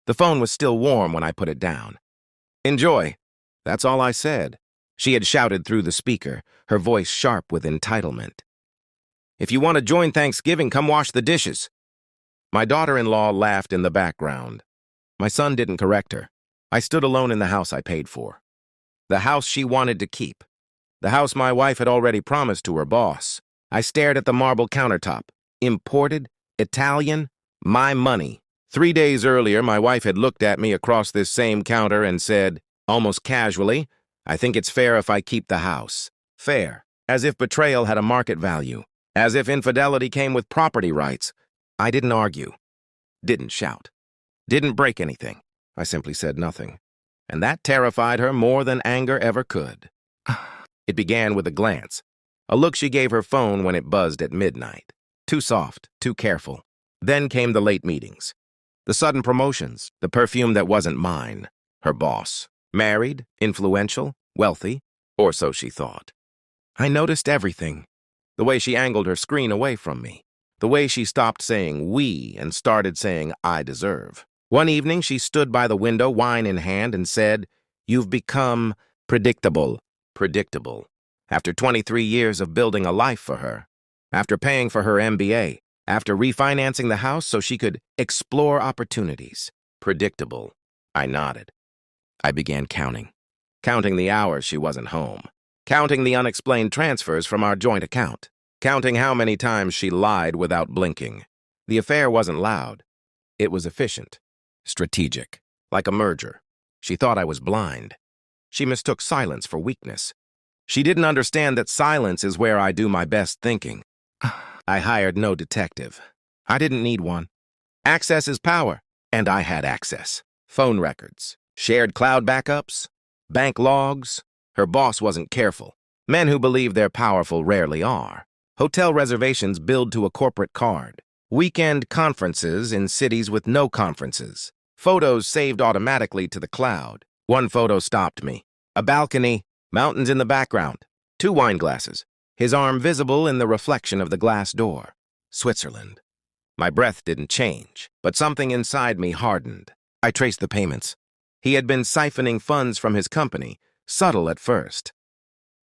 The phone was still warm when I put it down. "Enjoy." That's all I said. She had shouted through the speaker, her voice sharp with entitlement. "If you want to join Thanksgiving, come wash the dishes." My daughter-in-law laughed in the background. My son didn't correct her. I stood alone in the house I paid for. The house she wanted to keep. The house my wife had already promised to her boss. I stared at the marble countertop. Imported, Italian, my money. 3 days earlier, my wife had looked at me across this same counter and said, almost casually, "I think it's fair if I keep the house." Fair. As if betrayal had a market value. As if infidelity came with property rights. I didn't argue. Didn't shout. Didn't break anything. I simply said nothing. And that terrified her more than anger ever could. It began with a glance. A look she gave her phone when it buzzed at midnight. Too soft, too careful. Then came the late meetings. The sudden promotions, the perfume that wasn't mine. Her boss. Married, influential, wealthy, or so she thought. I noticed everything. The way she angled her screen away from me. The way she stopped saying "we" and started saying "I deserve." One evening, she stood by the window, wine in hand, and said, "You've become predictable." Predictable. After 23 years of building a life for her. After paying for her MBA. After refinancing the house so she could explore opportunities. Predictable. I nodded. I began counting. Counting the hours she wasn't home. Counting the unexplained transfers from our joint account. Counting how many times she lied without blinking. The affair wasn't loud. It was efficient. Strategic. Like a merger. She thought I was blind. She mistook silence for weakness. She didn't understand that silence is where I do my best thinking. I hired no detective. I didn't need one. Access is power, and I had access. Phone records. Shared cloud backups. Bank logs. Her boss wasn't careful. Men who believe they're powerful rarely are. Hotel reservations billed to a corporate card. Weekend conferences in cities with no conferences. Photos saved automatically to the cloud. One photo stopped me. A balcony, mountains in the background. 2 wine glasses. His arm visible in the reflection of the glass door. Switzerland. My breath didn't change, but something inside me hardened. I traced the payments. He had been siphoning funds from his company, subtle at first.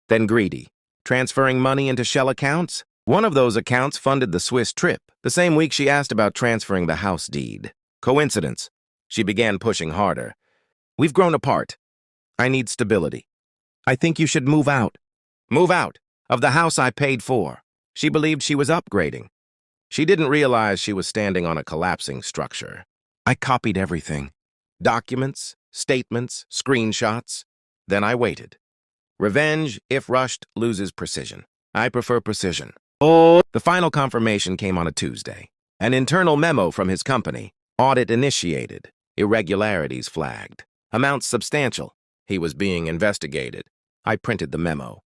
Then greedy. Transferring money into shell accounts? One of those accounts funded the Swiss trip, the same week she asked about transferring the house deed. Coincidence. She began pushing harder. "We've grown apart. I need stability. I think you should move out." Move out of the house I paid for. She believed she was upgrading. She didn't realize she was standing on a collapsing structure. I copied everything. Documents, statements, screenshots. Then I waited. Revenge, if rushed, loses precision. I prefer precision. The final confirmation came on a Tuesday. An internal memo from his company. Audit initiated. Irregularities flagged. Amounts substantial. He was being investigated. I printed the memo.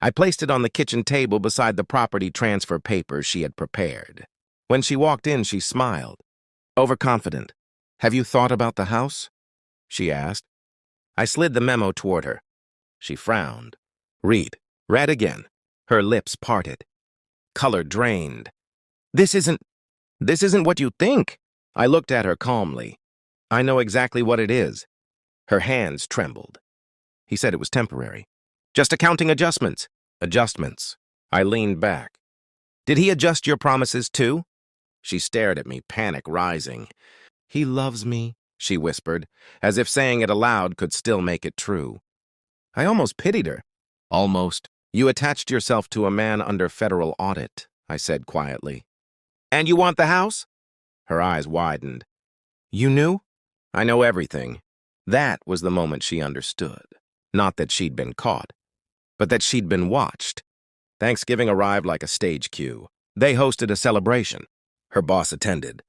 I placed it on the kitchen table beside the property transfer papers she had prepared. When she walked in, she smiled. Overconfident. "Have you thought about the house?" she asked. I slid the memo toward her. She frowned. Read again. Her lips parted. Color drained. This isn't what you think." I looked at her calmly. "I know exactly what it is." Her hands trembled. He said it was temporary. "Just accounting adjustments." Adjustments. I leaned back. "Did he adjust your promises too?" She stared at me, panic rising. "He loves me," she whispered, as if saying it aloud could still make it true. I almost pitied her. Almost. "You attached yourself to a man under federal audit," I said quietly. "And you want the house?" Her eyes widened. "You knew?" "I know everything." That was the moment she understood. Not that she'd been caught, but that she'd been watched. Thanksgiving arrived like a stage cue. They hosted a celebration. Her boss attended.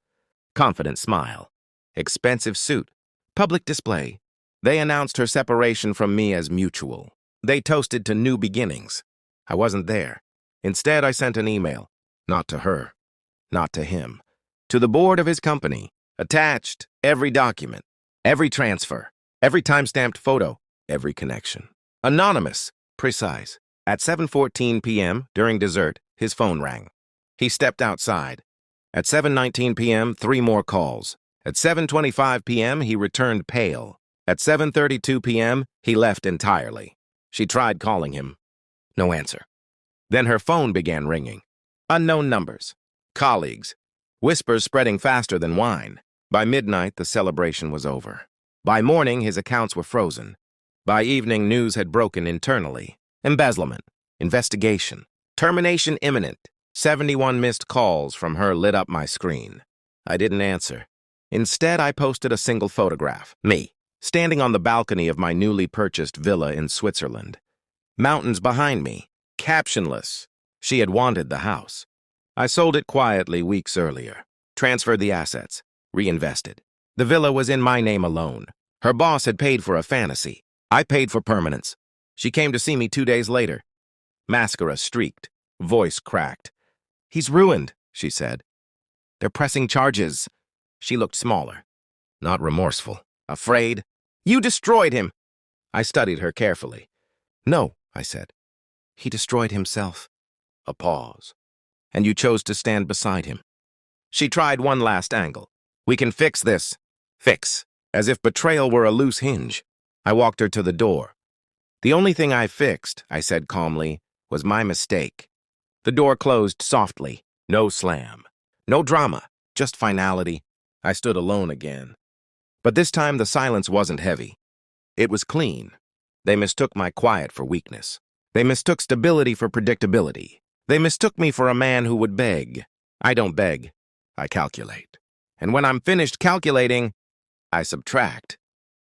Confident smile. Expensive suit. Public display. They announced her separation from me as mutual. They toasted to new beginnings. I wasn't there. Instead, I sent an email. Not to her. Not to him. To the board of his company. Attached, every document. Every transfer. Every time-stamped photo. Every connection. Anonymous. Precise. At 7:14 p.m., during dessert, his phone rang. He stepped outside. At 7:19 p.m., 3 more calls. At 7:25 p.m., he returned pale. At 7:32 p.m., he left entirely. She tried calling him. No answer. Then her phone began ringing. Unknown numbers. Colleagues. Whispers spreading faster than wine. By midnight, the celebration was over. By morning, his accounts were frozen. By evening, news had broken internally. Embezzlement. Investigation. Termination imminent. 71 missed calls from her lit up my screen. I didn't answer. Instead, I posted a single photograph. Me, standing on the balcony of my newly purchased villa in Switzerland. Mountains behind me. Captionless. She had wanted the house. I sold it quietly weeks earlier. Transferred the assets. Reinvested. The villa was in my name alone. Her boss had paid for a fantasy. I paid for permanence. She came to see me 2 days later. Mascara streaked. Voice cracked. He's ruined, she said. They're pressing charges. She looked smaller. Not remorseful. Afraid. You destroyed him. I studied her carefully. No, I said. He destroyed himself. A pause. And you chose to stand beside him. She tried one last angle. We can fix this. Fix. As if betrayal were a loose hinge. I walked her to the door. The only thing I fixed, I said calmly, was my mistake. The door closed softly. No slam. No drama. Just finality. I stood alone again. But this time the silence wasn't heavy. It was clean. They mistook my quiet for weakness. They mistook stability for predictability. They mistook me for a man who would beg. I don't beg. I calculate. And when I'm finished calculating, I subtract.